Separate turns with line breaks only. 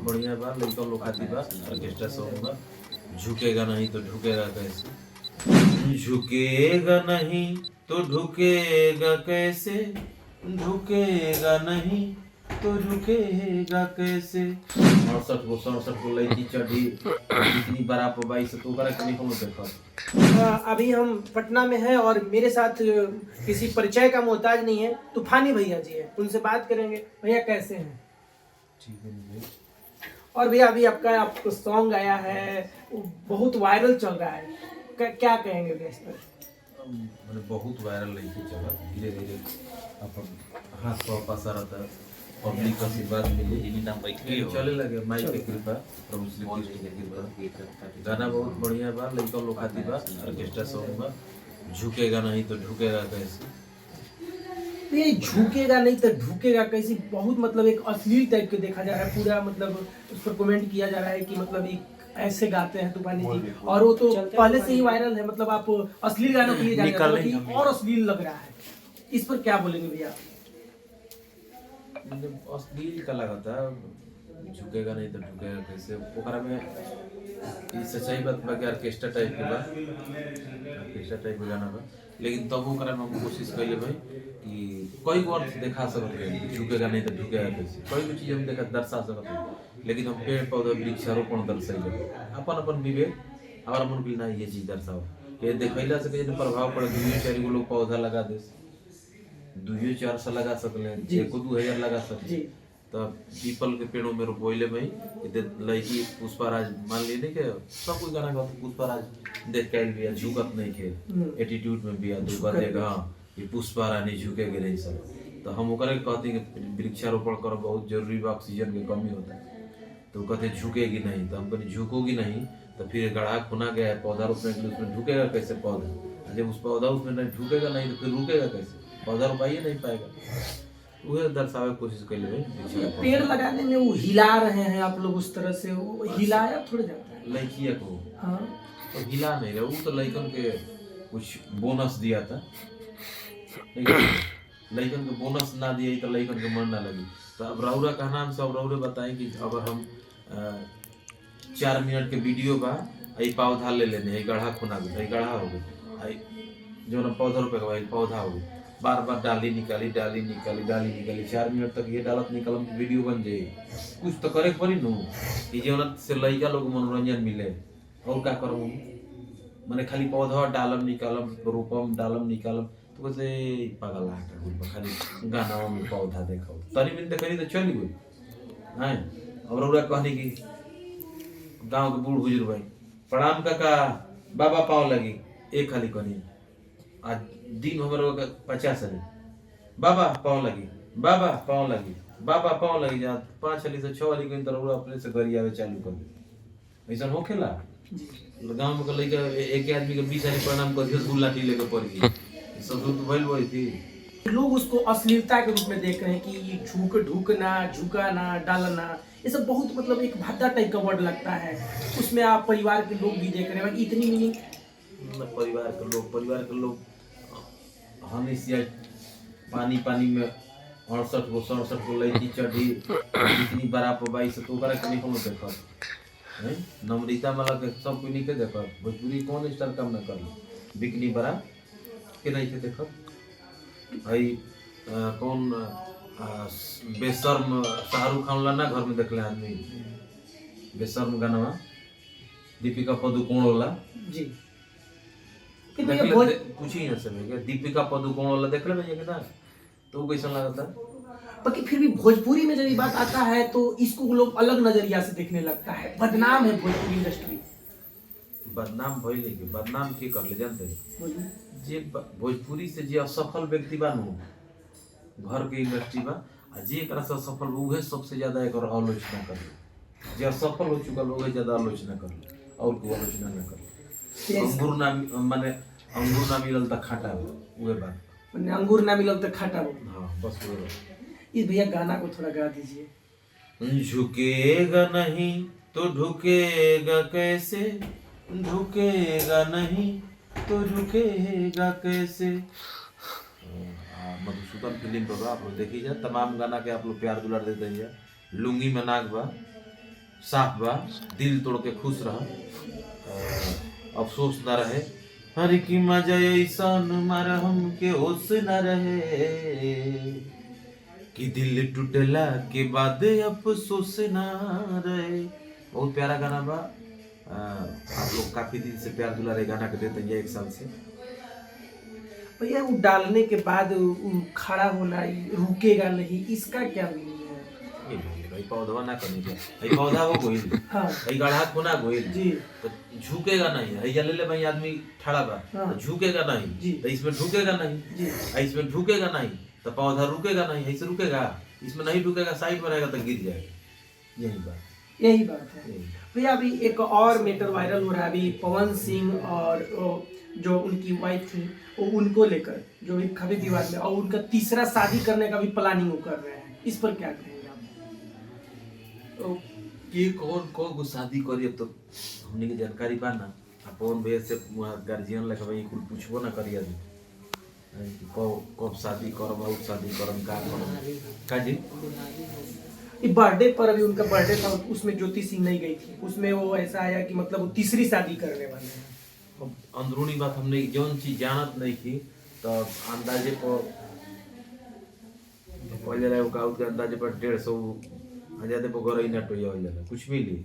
बढ़िया बा, लइका लोग खातिर बा, ऑर्केस्ट्रा सॉन्ग बा। झुकेगा नहीं तो ढुकेगा कैसे, झुकेगा नहीं तो ढुकेगा कैसे, झुकेगा नहीं तो झुकेगा कैसे। 68 को लड़की चढ़ी इतनी बड़ा बाई से तो ओकरा के नहीं हम देखत।
अभी हम पटना में हैं और मेरे साथ किसी परिचय का मोहताज नहीं है, तूफानी भैया जी है, उनसे बात करेंगे। भैया कैसे हैं?
ठीक है भैया।
और भैया अभी आपका सॉन्ग आया है, बहुत वायरल चल रहा है, क्या कहेंगे भैया इस पर?
मैंने बहुत वायरल नहीं चला, धीरे धीरे अपन हाथ पाँव पसारता, पब्लिक का आशीर्वाद मिले, चले लगे माई के कृपा, प्रभु श्री कृष्ण की कृपा। गाना बहुत बढ़िया बा, लइका लोग खातिर बा, ऑर्केस्ट्रा सॉन्ग बा। झुकेगा नहीं तो ढुकेगा कैसे।
ये झुकेगा नहीं तो ढुकेगा कैसे, बहुत मतलब एक अश्लील टाइप के देखा जा रहा है पूरा, मतलब उस पर कमेंट किया जा रहा है कि मतलब एक ऐसे गाते हैं तूफानी जी, और वो तो पहले से ही वायरल है, मतलब आप अश्लील गानों के लिए जाने जाते हैं कि और अश्लील लग रहा है, इस पर क्या बोलेंगे भैया?
अश्लील का लगा था, झुकेगा नहीं तो ढुकेगा कैसे, ओकरा में ये सच्चाई बात बा कि ऑर्केस्ट्रा टाइप के बा, ऑर्केस्ट्रा टाइप के गाना बा, लेकिन तब ओकरा में हम कोशिश कइले भाई कि कोई को अर्थ दिखा सकत है, झुकेगा नहीं तो ढुकेगा कैसे, कोई भी चीज हम देखा दर्शा सकत है, लेकिन हम पेड़ पौधा वृक्षारोपण दर्शाइले अपन अपन विवेक और मन भी ना ये चीज दर्शाओ ये देखैला से कहीं प्रभाव पड़े। 2-4 गो लोग पौधा लगा दे, 2-4 लगा सकले, 1-2 हजार लगा सकले, तब पीपल के पेड़ों में रोपोइले भाई लड़की पुष्पाराज मान ली नहीं के सब कुछ गाना गाते, पुष्पाराज देख के भी झुकत नहीं के एटीट्यूड में भी दुखा देगा ये पुष्पा रानी झुकेगे नहीं सब। तो हम ओकरे कहते हैं कि वृक्षारोपण करो बहुत जरूरी बा, ऑक्सीजन की कमी होता है, तो कहते झुकेगी नहीं, तो हम कहते झुकोगी नहीं तो फिर गड्ढा खुना गया है पौधा रोपने के लिए, उसमें झुकेगा कैसे पौधा, जब उस पौधा उसमें नहीं झुकेगा नहीं तो फिर रुकेगा कैसे, पौधा रोपाइए नहीं पाएगा। वह दर्शावे की कोशिश कर ले
पेड़ लगाने में वो हिला रहे हैं आप लोग उस तरह से, वो हिलाया थोड़ा जाता है
लड़किया को।
हाँ
तो हिला नहीं रहे, वो तो लड़कन के कुछ बोनस दिया था, लड़कन को बोनस ना दिया तो लड़कन के मन ना लगी। तो अब रौरा का नाम से अब रौरे बताएं कि अगर हम 4 मिनट के वीडियो बा आई पौधा ले लेने, गढ़ा खुना गई, गढ़ा हो गई, जो ना पौधा रुपए का पौधा हो गई, बार बार डाली निकाली 4 मिनट तक ये डालत निकलम वीडियो बन जाए, कुछ तो करे पड़ी नु कि जीवन से लड़का लोग मनोरंजन मिले। और क्या करूँ मैंने खाली पौधा डालम निकालम रूपम डालम निकालम, तो कैसे पागल आटा खाली गाना में पौधा देखो तनी मिनट करी तो चली गई है। और रौरा कहने की गांव के बूढ़ बुजुर्ग भाई प्रणाम काका बाबा पाँव लगी, एक खाली कहनी आज दिन हमारे 50 है बाबा पाँव लगी, बाबा पाँव लगी, बाबा पाँव लगी, जा 5 से 6 वाली कहीं तरह अपने से गरी आवे चालू कर दे, ऐसा हो खेला गाँव में लड़का एक आदमी के 20 आदमी प्रणाम कर दिया, लाठी लेकर पड़ गई, सब तो भइल वही थी।
लोग उसको अश्लीलता के रूप में देख रहे हैं कि ये ढूकना झुकाना डालना, ये सब बहुत मतलब एक भद्दा टाइप का वर्ड लगता है, उसमें आप परिवार के लोग भी देख रहे हैं इतनी मीनिंग।
परिवार के लोग हमेशा पानी पानी में 68 को लड़की चढ़ी इतनी बड़ा बाई से तो ओकरा के नहीं कोनो देखत, नम्रता माला के सब कोई नहीं के देखत, भोजपुरी कौन स्टार काम ना कर बिकनी बड़ा के नहीं के देखत भाई। कौन बेशर्म शाहरुख खान ला ना घर में देखले आदमी, बेशर्म गाना दीपिका पादुकोण वाला
जी
पूछी ना सब दीपिका पादुकोण वाला देख ले भैया कितना, तो कैसा लगा था।
बाकी फिर भी भोजपुरी में जब ये बात आता है तो इसको लोग अलग नजरिया से देखने लगता है, बदनाम है भोजपुरी इंडस्ट्री।
बदनाम भइले के बदनाम के कर ले जानते जे भोजपुरी से जे असफल व्यक्ति बा नु घर के इंडस्ट्री बा, जे एकरा से सफल उहे सबसे ज्यादा एकर आलोचना कर, जे असफल हो चुका लोग ज्यादा आलोचना कर और कोई आलोचना ना कर। अंगूर ना माने अंगूर ना मिलल त खाटा हो, उहे बात
माने अंगूर ना मिलल त खाटा हो।
हां बस वो
इस भैया गाना को थोड़ा गा दीजिए।
झुकेगा नहीं तो ढुकेगा कैसे, झुकेगा नहीं तो झुकेगा कैसे। मधुसूदन फिल्म पर आप लोग देखिए, तमाम गाना के आप लोग प्यार दुलार देते हैं। लुंगी में नाग बा साफ बा, दिल तोड़ के खुश रह, अफसोस ना रहे। हर की मजा ऐसन मरहम के होश न रहे कि दिल टूटला के बाद अफसोस ना रहे। बहुत प्यारा गाना बा। आप लोग काफी दिन से प्यार दुलारे गाना के देते हैं, 1 साल से।
भैया वो डालने के बाद खड़ा होना, रुकेगा नहीं, इसका क्या मीनिंग है?
भाई पौधा ना करने के, भाई पौधा हो गोइल,
हाँ
भाई गढ़ा खोना गोइल
जी,
तो झुकेगा नहीं। है ले ले भाई आदमी खड़ा बा
हाँ।
तो झुकेगा नहीं
जी।
तो इसमें ढुकेगा नहीं,
जी
इसमें ढुकेगा नहीं तो पौधा रुकेगा नहीं, ऐसे रुकेगा, इसमें नहीं ढुकेगा, साइड में रहेगा तो गिर जाएगा। यही बात,
यही बात है।
यही।
भैया अभी एक और मैटर वायरल हो रहा है अभी, पवन सिंह और जो उनकी वाइफ थी वो उनको लेकर जो भी काफी विवाद में, और उनका तीसरा शादी करने का भी प्लानिंग वो कर रहे हैं, इस पर क्या कहेंगे आप?
तो ये कौन कौन को शादी करिए तो हमने की जानकारी बा ना। अपन भैया से गार्जियन लगा भाई कुछ पूछबो ना करिए कब शादी करब, और शादी करम का करम का जी।
ये बर्थडे पर अभी उनका बर्थडे था, उसमें ज्योति सिंह नहीं गई थी, उसमें वो ऐसा आया कि मतलब वो तीसरी शादी करने वाले हैं।
अब अंदरूनी बात हमने जौन चीज जानत नहीं थी तो अंदाजे पर पहले रहे का अंदाजे पर 150 हजार पे घर ही ना टोया हो जाला कुछ भी ली